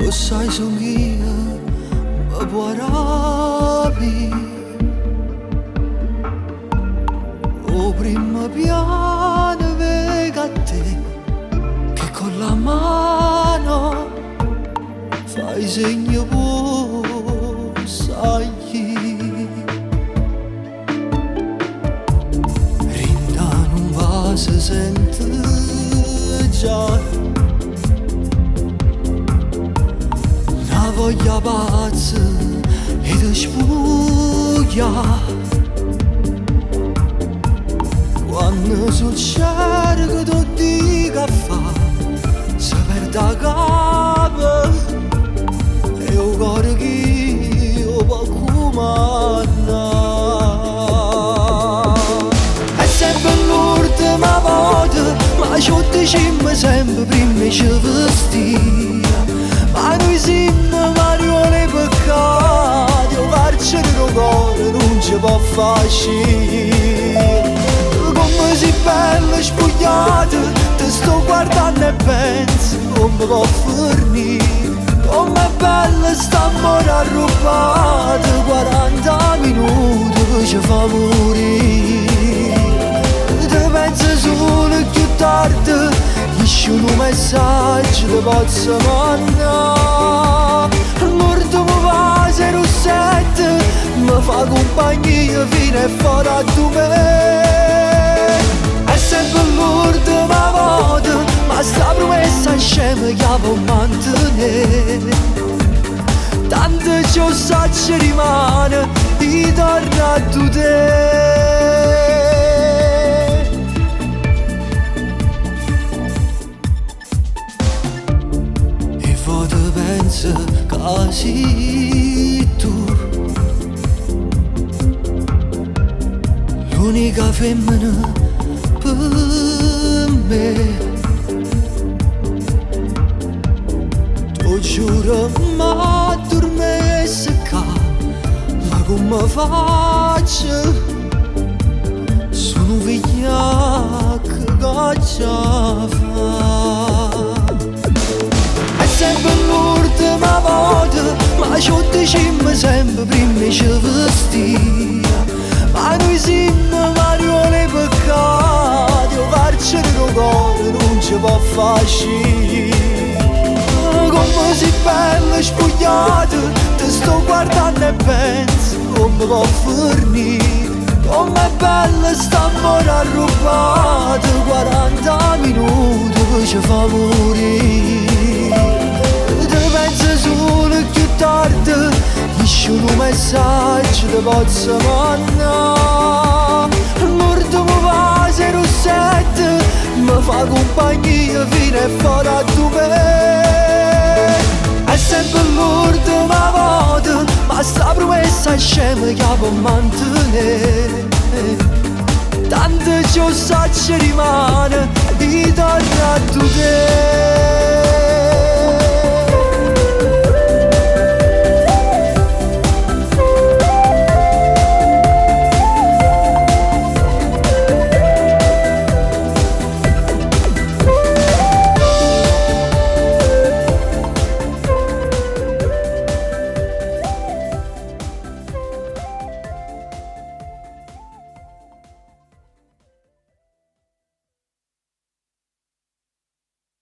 Lo sai son io, ma guardavi. O primo piano venga a te, che con la mano fai segno sai. Rinda non va se sente già una voglia pazza e ti sfuglia. Quando succede che tu dica fa, si perde la capo e il cuore che io può comandare. È sempre l'ultima volta, ma ci diciamo sempre prima ci vestia. Ma noi siamo variole peccati, o carcere del cuore non ci può far uscire. Come sei bella spogliata, ti sto guardando e penso come può finire. Com'è bella sta amore arrubata, 40 minuti che ci fa morire. Ti penso solo più tardi, esce un messaggio ti posso mandare. L'ultimo va 07, mi fa compagnia fino a fuori a 2. È sempre l'ultima volta, ma sta promessa scema che la può mantenere. Tanto ciò ci rimane di tornare a te. E poi ti penso che sei tu l'unica femmina per me. Ti giuro ma dormesse qua, ma come faccio? Sono vigliacco che già fa. È sempre l'ultima volta, ma ci diciamo sempre prima ci vestia. Ma noi siamo variole peccati, o carcere del cuore non ci può far uscire. Come sei bella spogliata, ti sto guardando e penso come può finire. Com'è bella sta amore arrubata, 40 minuti che ci fa morire. Ti penso solo più tardi, esce un messaggio ti posso mandare. L'ultimo va 07, mi fa compagnia fino a fuori a 2. È sempre l'ultima volta, ma sta promessa scema che la può mantenere. Tanto ciò ci rimane di tornare a te.